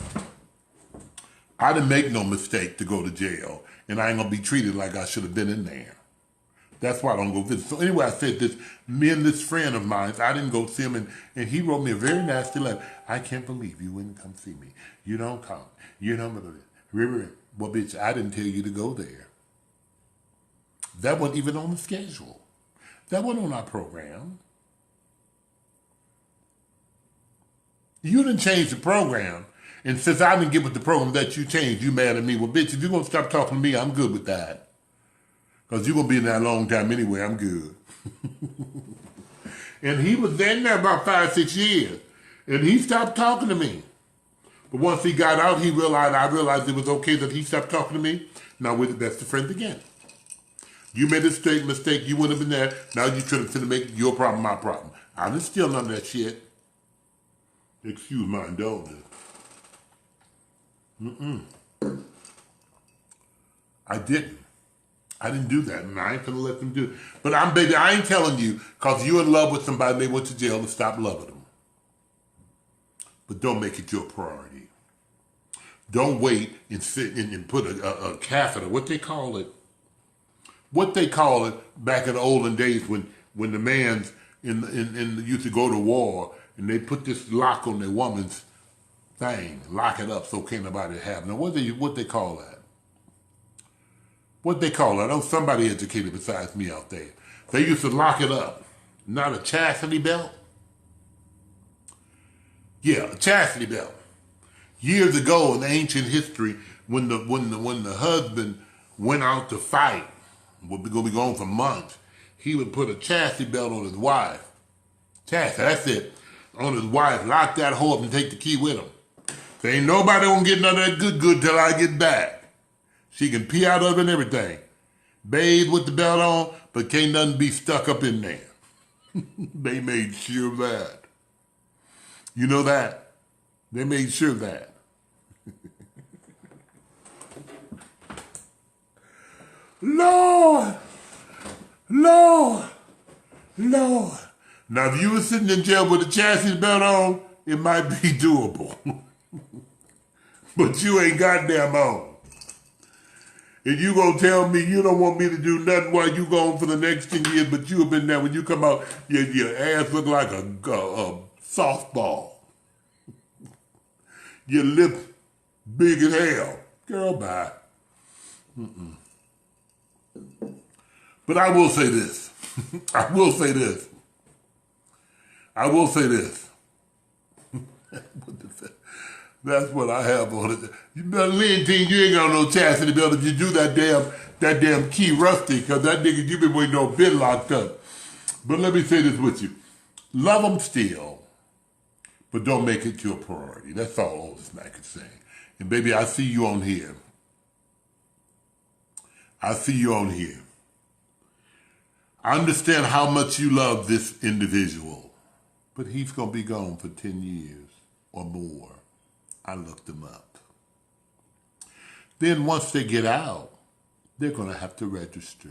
I didn't make no mistake to go to jail, and I ain't going to be treated like I should have been in there. That's why I don't go visit. So anyway, I said this, me and this friend of mine, I didn't go see him, and he wrote me a very nasty letter. I can't believe you wouldn't come see me. You don't come. You don't. Well, bitch, I didn't tell you to go there. That wasn't even on the schedule. That wasn't on our program. You didn't change the program. And since I didn't get with the program that you changed, you mad at me. Well, bitch, if you're going to stop talking to me, I'm good with that. Because you're going to be in there a long time anyway. I'm good. And he was in there about 5-6 years. And he stopped talking to me. But once he got out, I realized it was okay that he stopped talking to me. Now we're the best of friends again. You made a mistake, you wouldn't have been there. Now you're trying to make your problem my problem. I didn't steal none of that shit. Excuse my indulgence. I didn't. I didn't do that, and I ain't gonna let them do it. But I ain't telling you, because you're in love with somebody, they went to jail, to stop loving them. But don't make it your priority. Don't wait and sit and put a catheter, what they call it back in the olden days when the man's used to go to war, and they put this lock on their woman's thing, lock it up so can't nobody have. Now what they call that? What they call that? Oh, somebody educated besides me out there. They used to lock it up. Not a chastity belt? Yeah, a chastity belt. Years ago in ancient history, when the husband went out to fight, would be gone for months, he would put a chastity belt on his wife. Chastity, that's it. On his wife, lock that hoe up and take the key with him. So ain't nobody gonna get none of that good till I get back. She can pee out of it and everything. Bathe with the belt on, but can't nothing be stuck up in there. They made sure of that. You know that? They made sure of that. Lord. Now, if you were sitting in jail with a chastity belt on, it might be doable. But you ain't goddamn on. And you gonna tell me you don't want me to do nothing while you gone for the next 10 years, but you have been there. When you come out, your ass look like a softball. Your lip big as hell. Girl, bye. But I will say this. I will say this. That's what I have on it. You better Leontine, you ain't got no chastity belt if you do that damn key rusty, because that nigga you been waiting on been locked up. But let me say this with you. Love them still, but don't make it your priority. That's all Otis Mac is saying. And baby, I see you on here. I see you on here. I understand how much you love this individual, but he's going to be gone for 10 years or more. I looked him up. Then once they get out, they're going to have to register.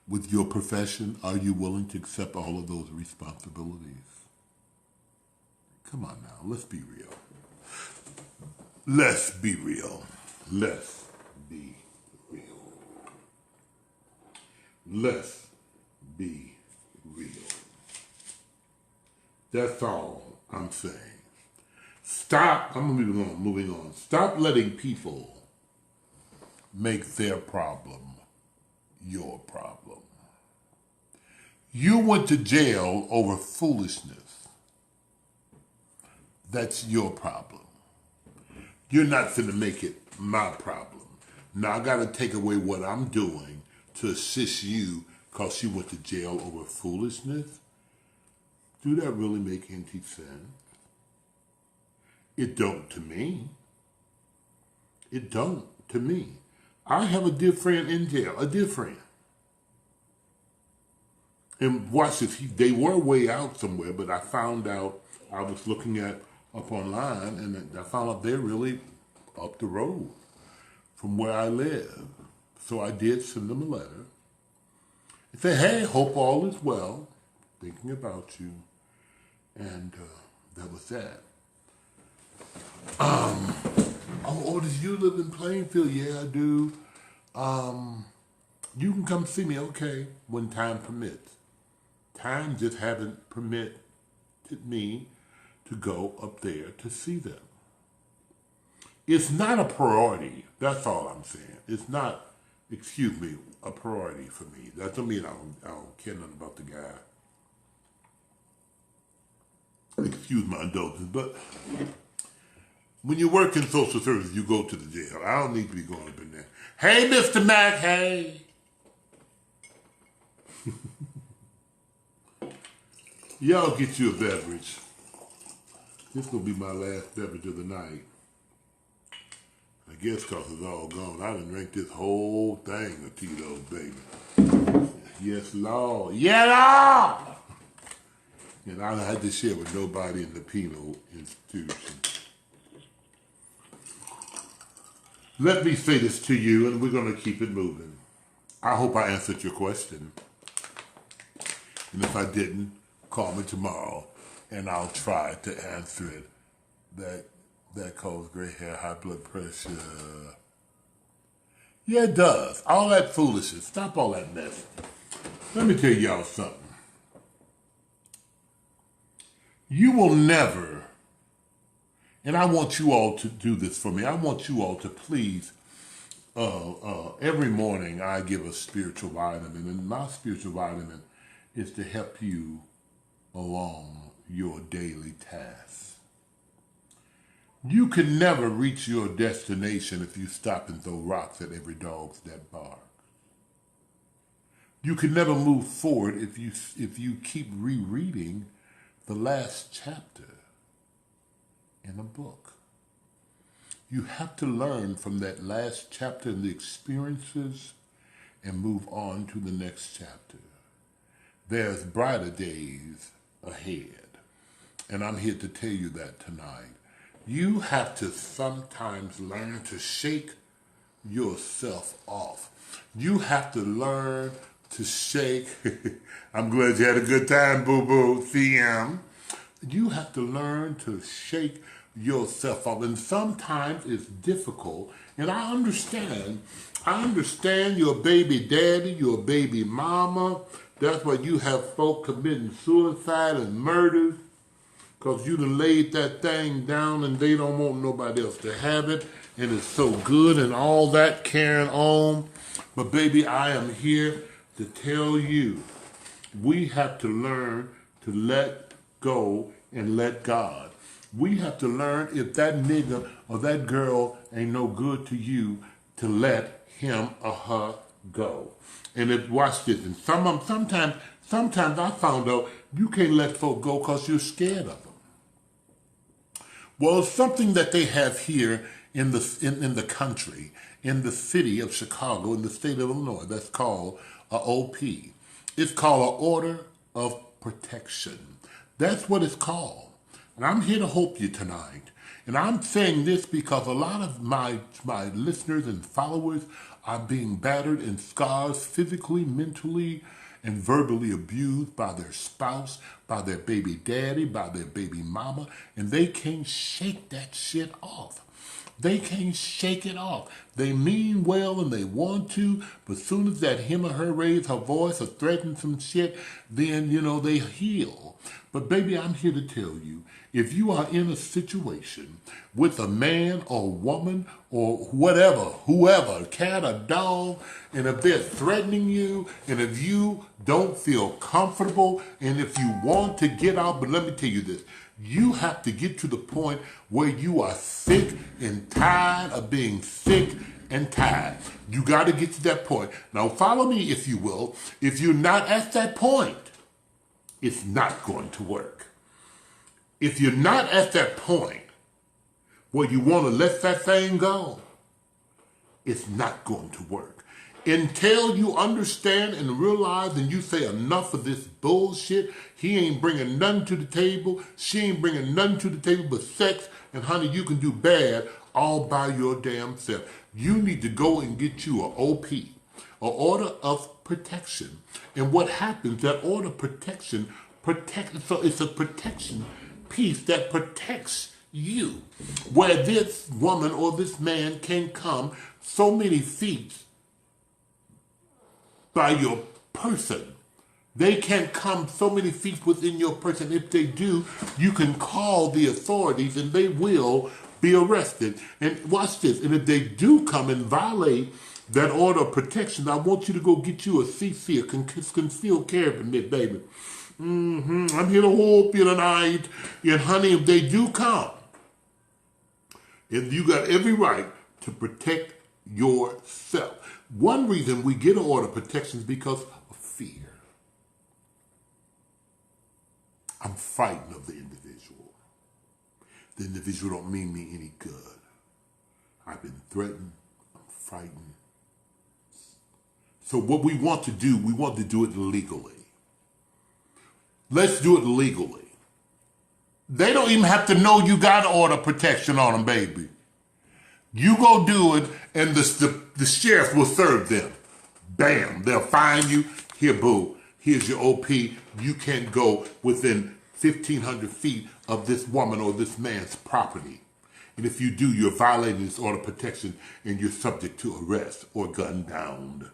With your profession, are you willing to accept all of those responsibilities? Come on now, let's be real. Let's be real. Let's be real. Let's be real. That's all I'm saying. Stop, I'm moving on. Stop letting people make their problem your problem. You went to jail over foolishness. That's your problem. You're not going to make it my problem. Now I got to take away what I'm doing to assist you because you went to jail over foolishness. Do that really make any sense? It don't to me. It don't to me. I have a dear friend in jail, a dear friend. And watch this, they were way out somewhere, but I found out, I was looking up online, and I found out they're really up the road from where I live. So I did send them a letter and say, hey, hope all is well, thinking about you. And that was that. Oh, do you live in Plainfield? Yeah, I do. You can come see me, okay, when time permits. Time just haven't permitted me to go up there to see them. It's not a priority. That's all I'm saying. It's not, excuse me, a priority for me. That don't mean I don't care nothing about the guy. Excuse my indulgence, but when you work in social service, you go to the jail. I don't need to be going up in there. Hey, Mr. Mack, hey. Y'all get you a beverage. This will be my last beverage of the night. I guess because it's all gone. I done drank this whole thing of Tito's, baby. Yes, Lord. Yeah, Lord! And I had to share with nobody in the penal institution. Let me say this to you, and we're going to keep it moving. I hope I answered your question. And if I didn't, call me tomorrow, and I'll try to answer it. That causes gray hair, high blood pressure. Yeah, it does. All that foolishness. Stop all that mess. Let me tell y'all something. You will never, and I want you all to do this for me. I want you all to please, every morning I give a spiritual vitamin, and my spiritual vitamin is to help you along your daily tasks. You can never reach your destination if you stop and throw rocks at every dog that barks. You can never move forward if you keep rereading the last chapter in a book. You have to learn from that last chapter and the experiences and move on to the next chapter. There's brighter days ahead. And I'm here to tell you that tonight. You have to sometimes learn to shake yourself off. You have to learn to shake. I'm glad you had a good time, boo-boo, CM. You have to learn to shake yourself off. And sometimes it's difficult. And I understand your baby daddy, your baby mama. That's why you have folk committing suicide and murders. Because you done laid that thing down and they don't want nobody else to have it. And it's so good and all that carrying on. But baby, I am here to tell you, We have to learn to let go and let God. We have to learn if that nigga or that girl ain't no good to you to let him or her go. And if, watch this, and sometimes I found out you can't let folk go because you're scared of them. Well, it's something that they have here in the country, in the city of Chicago, in the state of Illinois, that's called a OP. It's called an Order of Protection. That's what it's called. And I'm here to help you tonight. And I'm saying this because a lot of my listeners and followers are being battered and scarred physically, mentally, and verbally abused by their spouse, by their baby daddy, by their baby mama, and they can't shake that shit off. They can't shake it off. They mean well and they want to, but as soon as that him or her raise her voice or threaten some shit, then, they heal. But baby, I'm here to tell you, if you are in a situation with a man or woman or whoever, cat or dog, and if they're threatening you, and if you don't feel comfortable, and if you want to get out, but let me tell you this, you have to get to the point where you are sick and tired of being sick and tired. You got to get to that point. Now follow me, if you will. If you're not at that point, it's not going to work. If you're not at that point where you want to let that thing go, it's not going to work. Until you understand and realize and you say enough of this bullshit, he ain't bringing nothing to the table, she ain't bringing nothing to the table but sex, and honey, you can do bad all by your damn self. You need to go and get you an OP, an Order of Protection. And what happens, that Order of Protection protects, so it's a protection piece that protects you, where this woman or this man can come so many feet by your person. They can't come so many feet within your person. If they do, you can call the authorities and they will be arrested. And watch this, and if they do come and violate that order of protection, I want you to go get you a CC, a concealed carry permit, baby. I'm here to help you tonight. And honey, if they do come, if you got every right to protect yourself. One reason we get an order of protection is because of fear. I'm frightened of the individual. The individual don't mean me any good. I've been threatened. I'm frightened. So what we want to do it legally. Let's do it legally. They don't even have to know you got order protection on them, baby. You go do it, and the sheriff will serve them. Bam, they'll find you. Here, boo, here's your OP. You can't go within 1,500 feet of this woman or this man's property. And if you do, you're violating this order of protection, and you're subject to arrest or gunned down.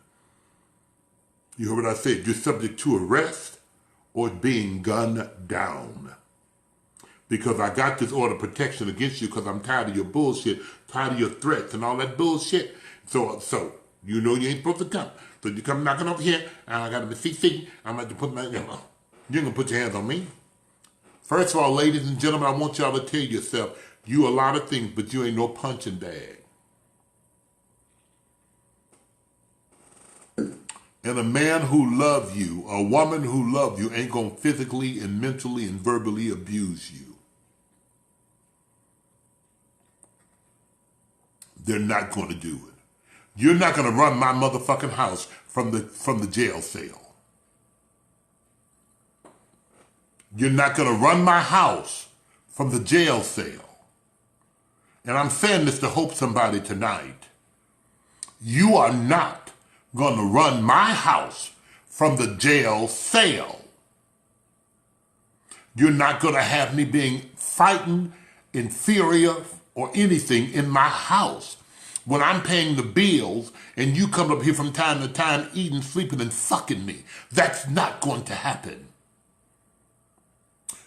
You heard what I said? You're subject to arrest or being gunned down. Because I got this order of protection against you because I'm tired of your bullshit, tired of your threats and all that bullshit. So you know you ain't supposed to come. So you come knocking over here, and I got to be CC. I'm going to put my, you're going to put your hands on me. First of all, ladies and gentlemen, I want y'all to tell yourself, you a lot of things, but you ain't no punching bag. And a man who loves you, a woman who loves you, ain't going to physically and mentally and verbally abuse you. They're not going to do it. You're not going to run my motherfucking house from the jail cell. You're not going to run my house from the jail cell. And I'm saying this to hope somebody tonight. You are not going to run my house from the jail cell. You're not going to have me being frightened, inferior, or anything in my house when I'm paying the bills and you come up here from time to time eating, sleeping, and fucking me. That's not going to happen.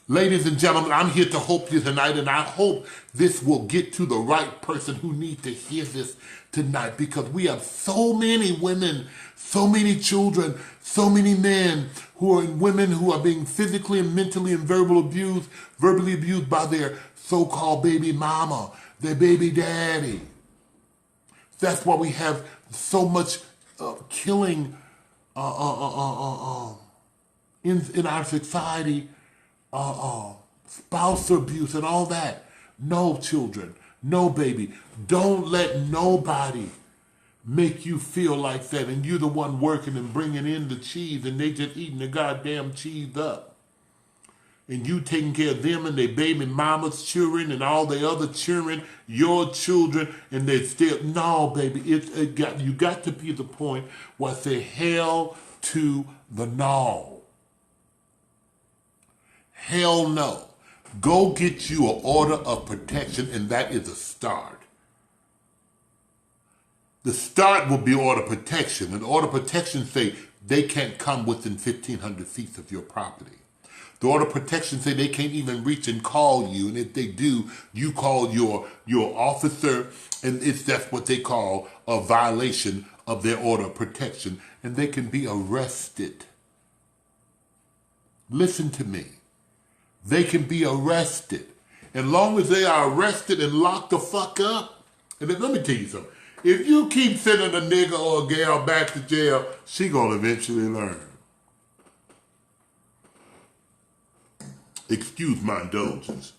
Ladies and gentlemen, I'm here to help you tonight, and I hope this will get to the right person who needs to hear this tonight, because we have so many women, so many children, so many men who are women who are being physically and mentally and verbally abused by their so-called baby mama, their baby daddy. That's why we have so much killing in our society, spouse abuse and all that. No children, no baby. Don't let nobody make you feel like that, and you're the one working and bringing in the cheese, and they just eating the goddamn cheese up. And you taking care of them and their baby mama's children and all the other children, your children, and they still, no, baby, you got to be the point where I say hell to the no. Hell no. Go get you an order of protection, and that is a start. The start will be order protection, and order protection say they can't come within 1,500 feet of your property. The order of protection say they can't even reach and call you, and if they do, you call your officer, and that's what they call a violation of their order of protection, and they can be arrested. Listen to me. They can be arrested. As long as they are arrested and locked the fuck up, and then let me tell you something. If you keep sending a nigga or a gal back to jail, she gonna eventually learn. Excuse my indulgence.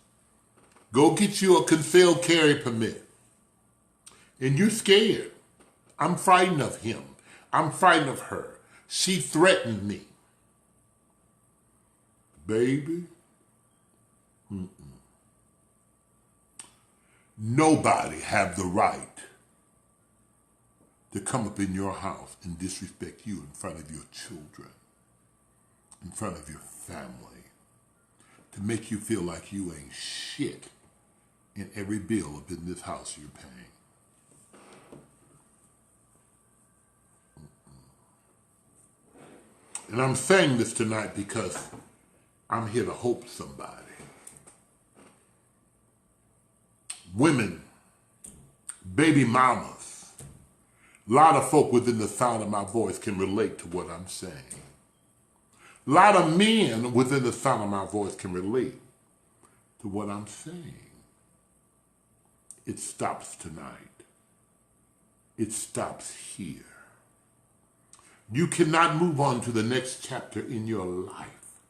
Go get you a concealed carry permit. And you're scared. I'm frightened of him. I'm frightened of her. She threatened me. Baby. Nobody have the right to come up in your house and disrespect you in front of your children, in front of your family, to make you feel like you ain't shit in every bill up in this house you're paying. And I'm saying this tonight because I'm here to help somebody. Women, baby mamas, a lot of folk within the sound of my voice can relate to what I'm saying. A lot of men within the sound of my voice can relate to what I'm saying. It stops tonight. It stops here. You cannot move on to the next chapter in your life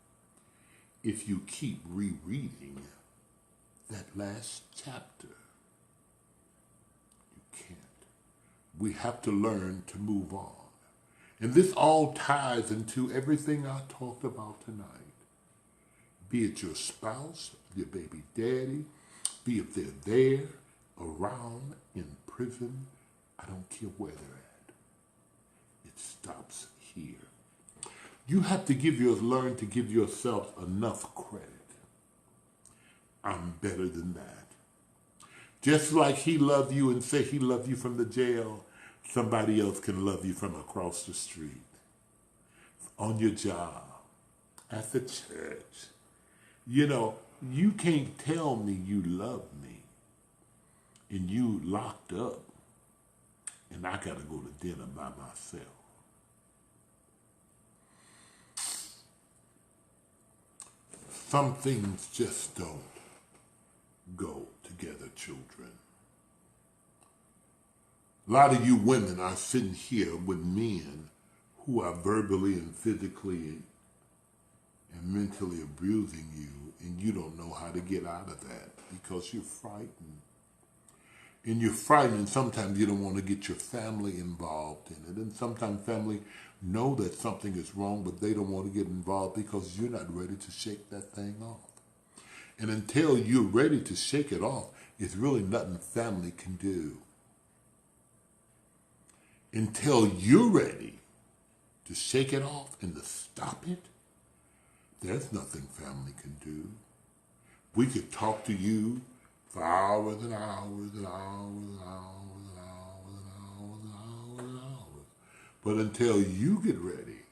if you keep rereading that last chapter. You can't. We have to learn to move on. And this all ties into everything I talked about tonight. Be it your spouse, your baby daddy, be it they're there, around, in prison, I don't care where they're at. It stops here. You have to learn to give yourself enough credit. I'm better than that. Just like he loved you and say he loved you from the jail, somebody else can love you from across the street, on your job, at the church. You know, you can't tell me you love me and you locked up and I gotta go to dinner by myself. Some things just don't go together, children. A lot of you women are sitting here with men who are verbally and physically and mentally abusing you, and you don't know how to get out of that because you're frightened. And you're frightened, and sometimes you don't want to get your family involved in it. And sometimes family know that something is wrong, but they don't want to get involved because you're not ready to shake that thing off. And until you're ready to shake it off, it's really nothing family can do. Until you're ready to shake it off and to stop it, there's nothing family can do. We could talk to you for hours and hours and hours and hours and hours and hours and hours and hours. But until you get ready,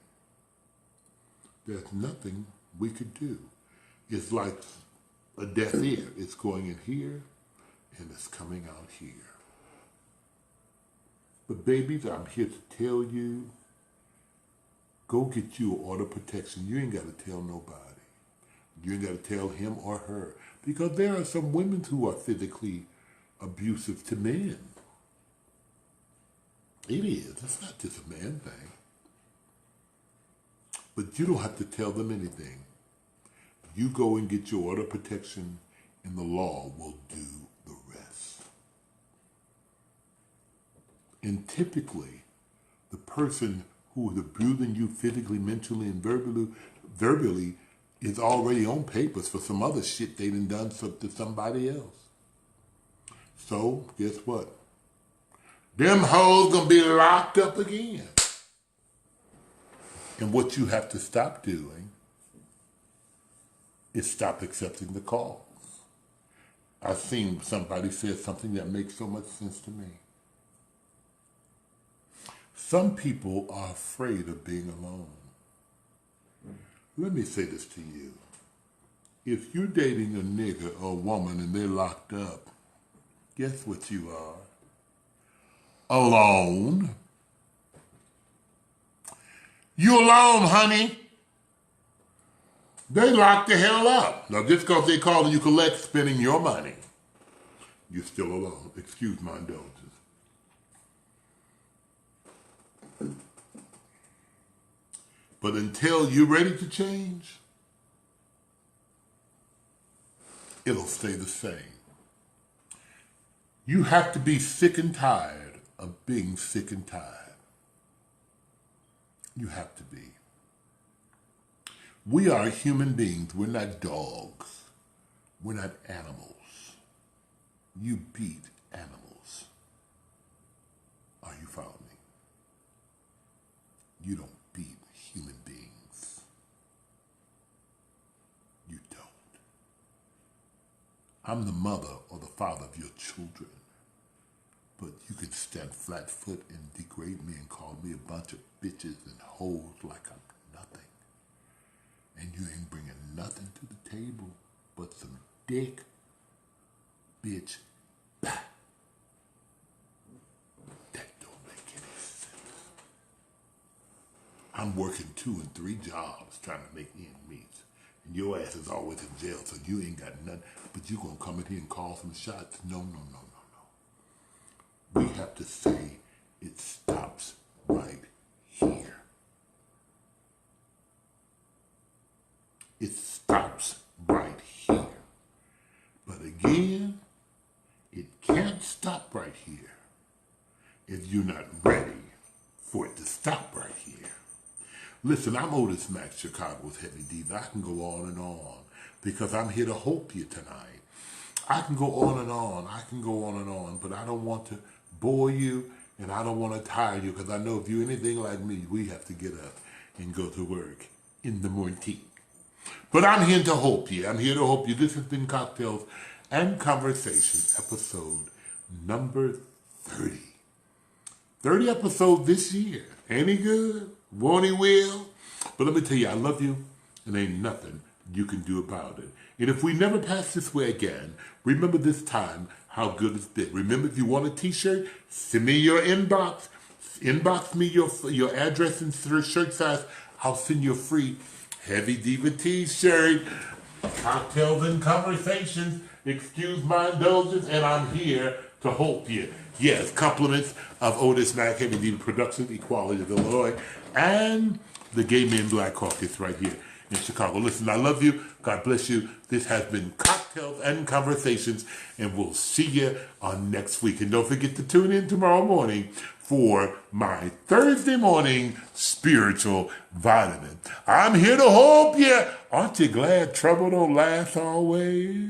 there's nothing we could do. It's like a deaf ear. It's going in here and it's coming out here. But babies, I'm here to tell you, go get you an order of protection. You ain't got to tell nobody. You ain't got to tell him or her. Because there are some women who are physically abusive to men. It is. It's not just a man thing. But you don't have to tell them anything. You go and get your order of protection, and the law will do the rest. And typically, the person who is abusing you physically, mentally, and verbally is already on papers for some other shit they done to somebody else. So, guess what? Them hoes gonna be locked up again. And what you have to stop doing is stop accepting the calls. I've seen somebody say something that makes so much sense to me. Some people are afraid of being alone. Let me say this to you. If you're dating a nigga or a woman and they're locked up, guess what you are? Alone. You alone, honey. They locked the hell up. Now, just because they calling you collect spending your money, you're still alone. Excuse my indulgence. But until you're ready to change, it'll stay the same. You have to be sick and tired of being sick and tired. You have to be. We are human beings. We're not dogs. We're not animals. You beat animals. Are you following me? You don't beat human beings. You don't. I'm the mother or the father of your children. But you can stand flat-foot and degrade me and call me a bunch of bitches and hoes like I'm nothing. And you ain't bringing nothing to the table but some dick, bitch, back. That don't make any sense. I'm working 2 and 3 jobs trying to make ends meet. And your ass is always in jail, so you ain't got nothing. But you gonna come in here and call some shots? No. We have to say it stops right here. It stops right here. But again, it can't stop right here if you're not ready for it to stop right here. Listen, I'm Otis Max, Chicago's Heavy Diva. I can go on and on because I'm here to hope you tonight. I can go on and on, but I don't want to bore you and I don't want to tire you because I know if you're anything like me, we have to get up and go to work in the morning. But I'm here to hope you. This has been Cocktails and Conversations, episode number 30. 30 episodes this year. Ain't he good? Won't he will? But let me tell you, I love you, and ain't nothing you can do about it. And if we never pass this way again, remember this time how good it's been. Remember, if you want a t-shirt, send me your inbox. Inbox me your address and shirt size. I'll send you a free Heavy Diva t-shirt. Cocktails and Conversations. Excuse my indulgence, and I'm here to hope you. Yes, compliments of Otis Mack, Heavy Diva Productions, Equality of Illinois, and the Gay Men Black Caucus right here in Chicago. Listen, I love you. God bless you. This has been Cocktails and Conversations, and we'll see you on next week. And don't forget to tune in tomorrow morning for my Thursday morning spiritual vitamin. I'm here to hope you. Aren't you glad trouble don't last always?